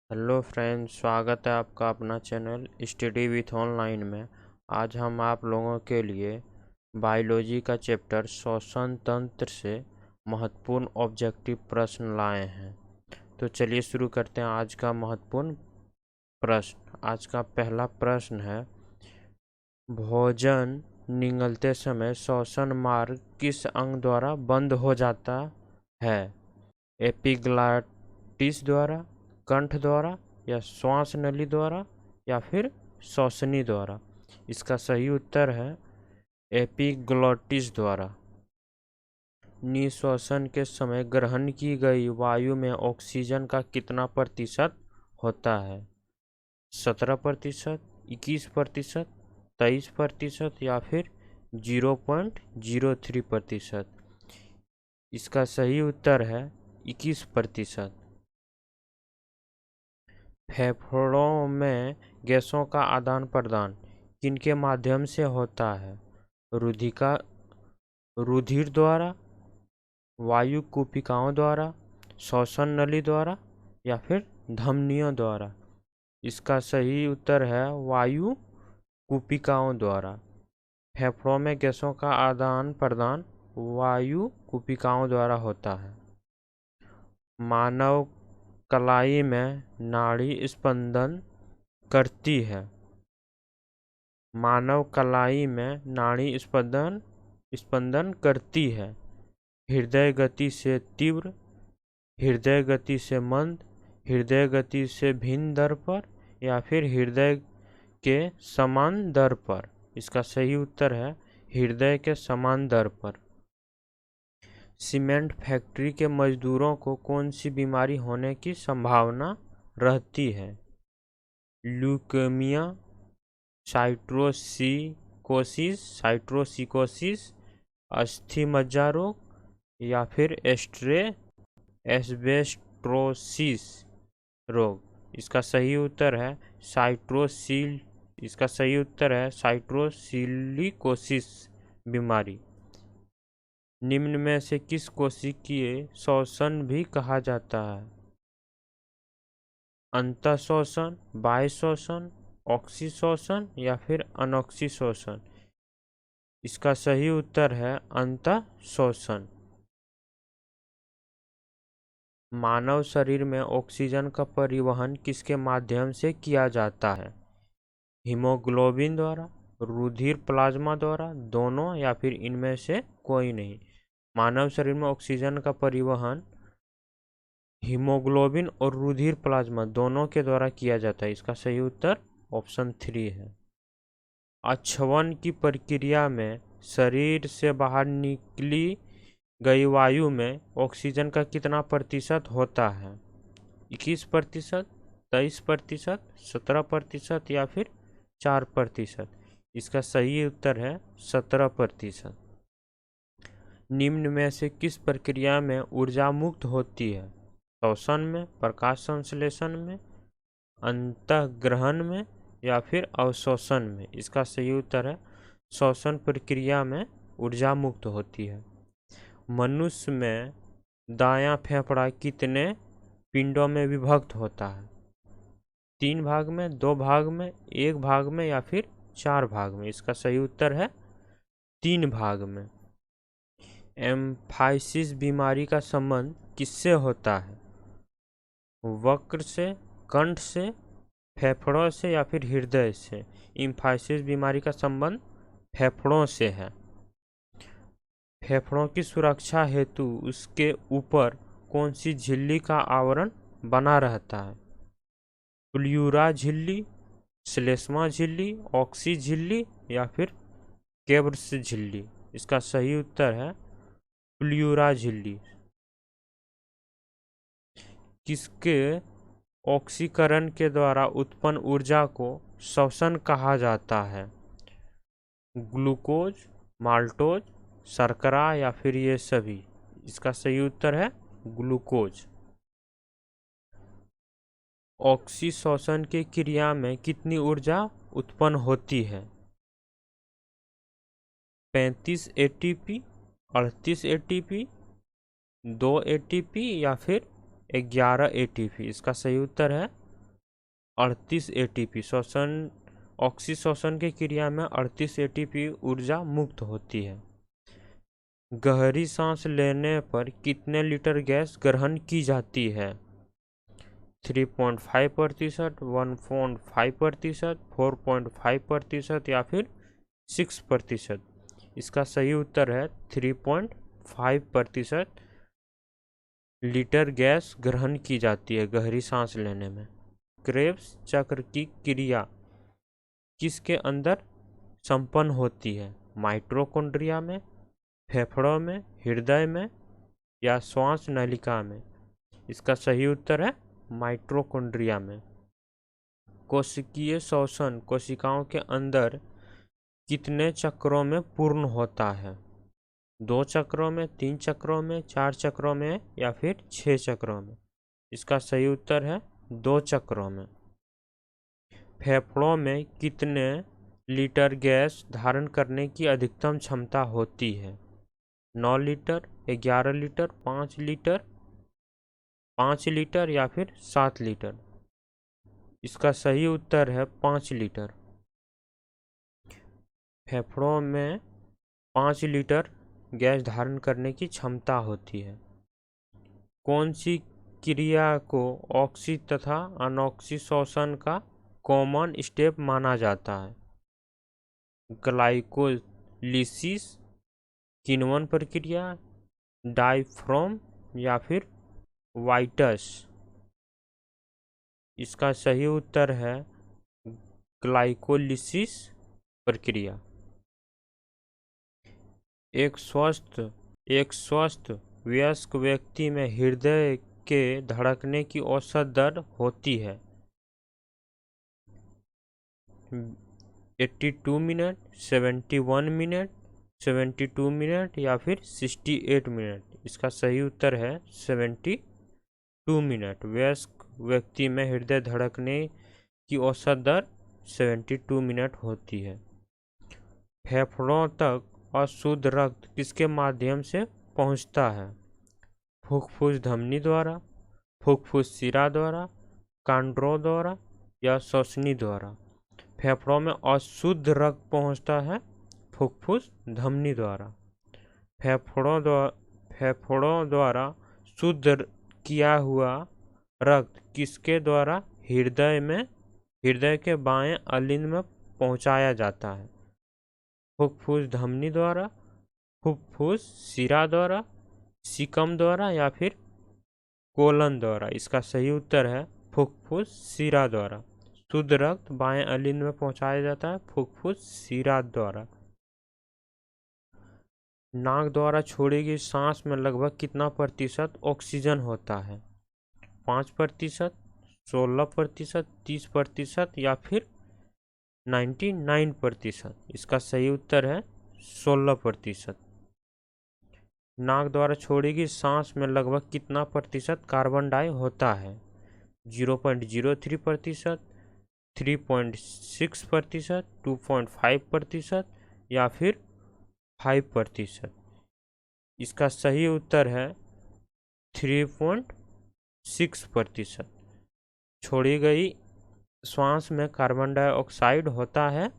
Hello friends, स्वागत है आपका अपना चैनल स्टडी विथ ऑनलाइन में। आज हम आप लोगों के लिए बायोलॉजी का चैप्टर श्वसन तंत्र से महत्वपूर्ण ऑब्जेक्टिव प्रश्न लाए हैं। तो चलिए शुरू करते हैं आज का महत्वपूर्ण प्रश्न। आज का पहला प्रश्न है, भोजन निगलते समय श्वसन मार्ग किस अंग द्वारा बंद हो जाता है? एपिग्लॉटिस द्वारा, कंठ द्वारा, या श्वास नली द्वारा, या फिर श्वसनी द्वारा? इसका सही उत्तर है एपिग्लॉटिस द्वारा। निश्वासन के समय ग्रहण की गई वायु में ऑक्सीजन का कितना प्रतिशत होता है? 17%, 21%, 23%, या फिर 0.03%? इसका सही उत्तर है 21%। फेफड़ों में गैसों का आदान प्रदान किनके माध्यम से होता है? रुधिका रुधिर द्वारा, वायु कूपिकाओं द्वारा, श्वसन नली द्वारा, या फिर धमनियों द्वारा? इसका सही उत्तर है वायु कूपिकाओं द्वारा। फेफड़ों में गैसों का आदान प्रदान वायु कूपिकाओं द्वारा होता है। मानव कलाई में नाड़ी स्पंदन करती है। मानव कलाई में नाड़ी स्पंदन करती है। हृदय गति से तीव्र, हृदय गति से मंद, हृदय गति से भिन्न दर पर, या फिर हृदय के समान दर पर? इसका सही उत्तर है हृदय के समान दर पर। सीमेंट फैक्ट्री के मजदूरों को कौन सी बीमारी होने की संभावना रहती है? ल्यूकेमिया, साइटोसिकोसिस, अस्थि मज्जा रोग, या फिर एस्बेस्टोसिस रोग? इसका सही उत्तर है साइटोसिलिकोसिस बीमारी। निम्न में से किस कोशिकीय श्वसन भी कहा जाता है? अंतःश्वसन, बाह्य श्वसन, ऑक्सी श्वसन, या फिर अनॉक्सी श्वसन? इसका सही उत्तर है अंतःश्वसन। मानव शरीर में ऑक्सीजन का परिवहन किसके माध्यम से किया जाता है? हीमोग्लोबिन द्वारा, रुधिर प्लाज्मा द्वारा, दोनों, या फिर इनमें से कोई नहीं? मानव शरीर में ऑक्सीजन का परिवहन हीमोग्लोबिन और रुधिर प्लाज्मा दोनों के द्वारा किया जाता है। इसका सही उत्तर ऑप्शन 3 है। अच्छवन की प्रक्रिया में शरीर से बाहर निकली गई वायु में ऑक्सीजन का कितना प्रतिशत होता है? 21%, 23%, 17%, या फिर 4%? इसका सही उत्तर है 17%। निम्न में से किस प्रक्रिया में ऊर्जा मुक्त होती है? श्वसन में, प्रकाश संश्लेषण में, अंतःग्रहण में, या फिर अवशोषण में? इसका सही उत्तर है श्वसन प्रक्रिया में ऊर्जा मुक्त होती है। मनुष्य में दायां फेफड़ा कितने पिंडों में विभक्त होता है? 3 भाग में, 2 भाग में, 1 भाग में, या फिर 4 भाग में? इसका सही उत्तर है 3 भाग में। एम्फाइसिस बीमारी का संबंध किससे होता है? वक्र से, कंठ से, फेफड़ों से, या फिर हृदय से? एम्फाइसिस बीमारी का संबंध फेफड़ों से है। फेफड़ों की सुरक्षा हेतु उसके ऊपर कौन सी झिल्ली का आवरण बना रहता है? प्लूरा झिल्ली, श्लेष्मा झिल्ली, ऑक्सी झिल्ली, या फिर केब्रस झिल्ली? इसका सही उत्तर है प्लूरा झिल्ली। किसके ऑक्सीकरण के द्वारा उत्पन्न ऊर्जा को श्वसन कहा जाता है? ग्लूकोज, माल्टोज, शर्करा, या फिर ये सभी? इसका सही उत्तर है ग्लूकोज। ऑक्सी श्वसन की क्रिया में कितनी ऊर्जा उत्पन्न होती है? 35 एटीपी, 38 एटीपी, 2 एटीपी, या फिर 11 एटीपी? इसका सही उत्तर है 38 एटीपी श्वसन ऑक्सीश्वसन की क्रिया में 38 एटीपी ऊर्जा मुक्त होती है। गहरी सांस लेने पर कितने लीटर गैस ग्रहण की जाती है? 3.5%, 1.5%, 4.5% या फिर 6%? इसका सही उत्तर है 3.5% लीटर गैस ग्रहण की जाती है गहरी सांस लेने में। क्रेब्स चक्र की क्रिया किसके अंदर संपन्न होती है? माइटोकॉन्ड्रिया में, फेफड़ों में, हृदय में या श्वास नलिका में? इसका सही उत्तर है माइटोकॉन्ड्रिया में। कोशिकीय श्वसन कोशिकाओं के अंदर कितने चक्रों में पूर्ण होता है? 2 चक्रों में, 3 चक्रों में, 4 चक्रों में या फिर 6 चक्रों में? इसका सही उत्तर है 2 चक्रों में। फेफड़ों में कितने लीटर गैस धारण करने की अधिकतम क्षमता होती है? 9 लीटर, 11 लीटर, 5 लीटर या फिर 7 लीटर? इसका सही उत्तर है 5 लीटर। फेफड़ों में 5 लीटर गैस धारण करने की क्षमता होती है। कौन सी क्रिया को ऑक्सी तथा अनॉक्सी श्वसन का कॉमन स्टेप माना जाता है? ग्लाइकोलिसिस, किण्वन प्रक्रिया, डायफ्राम या फिर वाइटस? इसका सही उत्तर है ग्लाइकोलिसिस प्रक्रिया। एक स्वस्थ वयस्क व्यक्ति में हृदय के धड़कने की औसत दर होती है 82 मिनट, 71 मिनट, 72 मिनट या फिर 68 मिनट? इसका सही उत्तर है 72 मिनट। वयस्क व्यक्ति में हृदय धड़कने की औसत दर 72 मिनट होती है। फेफड़ों तक अशुद्ध रक्त किसके माध्यम से पहुंचता है? फुफ्फुस धमनी द्वारा, फुफ्फुस शिरा द्वारा, कांड्रों द्वारा या श्वसनी द्वारा? फेफड़ों में अशुद्ध रक्त पहुंचता है फुफ्फुस धमनी द्वारा। फेफड़ों द्वारा शुद्ध किया हुआ रक्त किसके द्वारा हृदय के बाएं अलिंद में पहुंचाया जाता है? फुफ्फुस धमनी द्वारा, फुफ्फुस शिरा द्वारा, सीकम द्वारा या फिर कोलन द्वारा? इसका सही उत्तर है फुफ्फुस शिरा द्वारा। शुद्ध रक्त बाएं अलिंद में पहुंचाया जाता है फुफ्फुस शिरा द्वारा। नाक द्वारा छोड़ी गई सांस में लगभग कितना प्रतिशत ऑक्सीजन होता है? 5%, 16%, 30% या फिर 99%? इसका सही उत्तर है 16%। नाक द्वारा छोड़ी गई सांस में लगभग कितना प्रतिशत कार्बन डाई होता है? 0.03%, 3.6%, 2.5% या फिर 5%? इसका सही उत्तर है 3.6%। छोड़ी गई श्वास में कार्बन डाइऑक्साइड होता है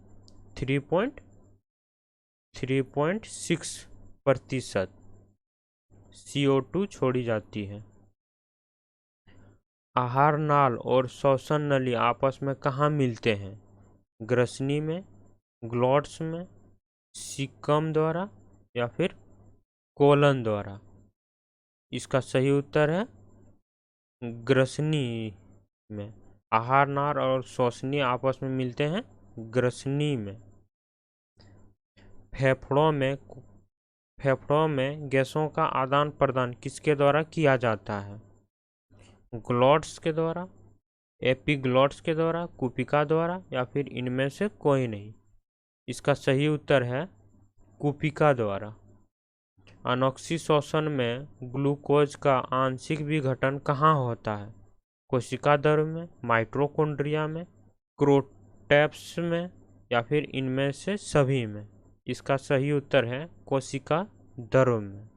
3.6%। CO2 छोड़ी जाती है। आहार नाल और श्वसन नली आपस में कहाँ मिलते हैं? ग्रसनी में, ग्लॉट्स में, सीकम द्वारा या फिर कोलन द्वारा? इसका सही उत्तर है ग्रसनी में। आहार नाल और श्वसनी आपस में मिलते हैं ग्रसनी में। फेफड़ों में गैसों का आदान प्रदान किसके द्वारा किया जाता है? ग्लॉट्स के द्वारा, एपिग्लॉट्स के द्वारा, कुपिका द्वारा या फिर इनमें से कोई नहीं? इसका सही उत्तर है कुपिका द्वारा। अनॉक्सी श्वसन में ग्लूकोज का आंशिक विघटन कहाँ होता है? कोशिका द्रव में, माइटोकॉन्ड्रिया में, क्रोटैप्स में या फिर इनमें से सभी में? इसका सही उत्तर है कोशिका द्रव में।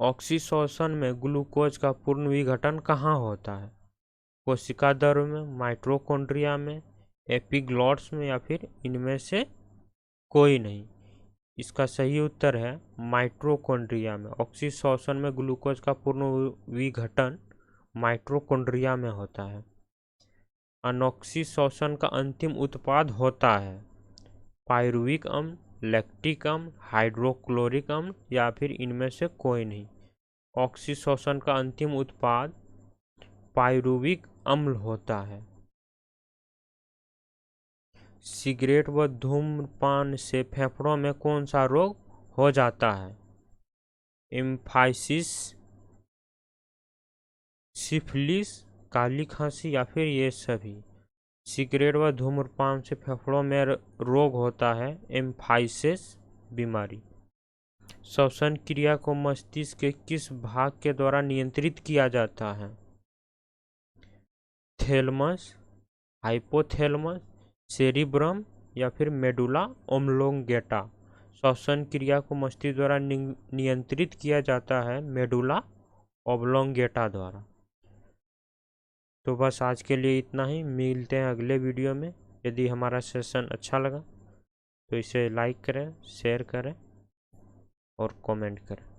ऑक्सीश्वसन में ग्लूकोज का पूर्ण विघटन कहाँ होता है? कोशिका द्रव्य में, माइटोकॉन्ड्रिया में, एपिग्लॉट्स में, या फिर इनमें से कोई नहीं। इसका सही उत्तर है माइटोकॉन्ड्रिया में। ऑक्सीशोषण में ग्लूकोज का पूर्ण विघटन माइटोकॉन्ड्रिया में होता है। अनॉक्सीशोषण का अंतिम उत्पाद होता है पायरुविक अम्ल, लैक्टिक अम्ल, हाइड्रोक्लोरिक अम्ल, या फिर इनमें से कोई नहीं। ऑक्सीशोषण का अंतिम उत्पाद पायरुविक अम्ल होता है। सिगरेट व धूम्रपान से फेफड़ों में कौन सा रोग हो जाता है? एम्फाइसिस, सिफिलिस, काली खांसी, या फिर ये सभी। सिगरेट व धूम्रपान से फेफड़ों में रोग होता है एम्फाइसिस बीमारी। श्वसन क्रिया को मस्तिष्क के किस भाग के द्वारा नियंत्रित किया जाता है? थैलेमस, हाइपोथैलेमस, सेरिब्रम, या फिर मेडुला ओब्लोंगेटा। श्वसन क्रिया को मस्तिष्क द्वारा नियंत्रित किया जाता है मेडुला ओब्लोंगेटा द्वारा। तो बस आज के लिए इतना ही। मिलते हैं अगले वीडियो में। यदि हमारा सेशन अच्छा लगा तो इसे लाइक करें, शेयर करें और कमेंट करें।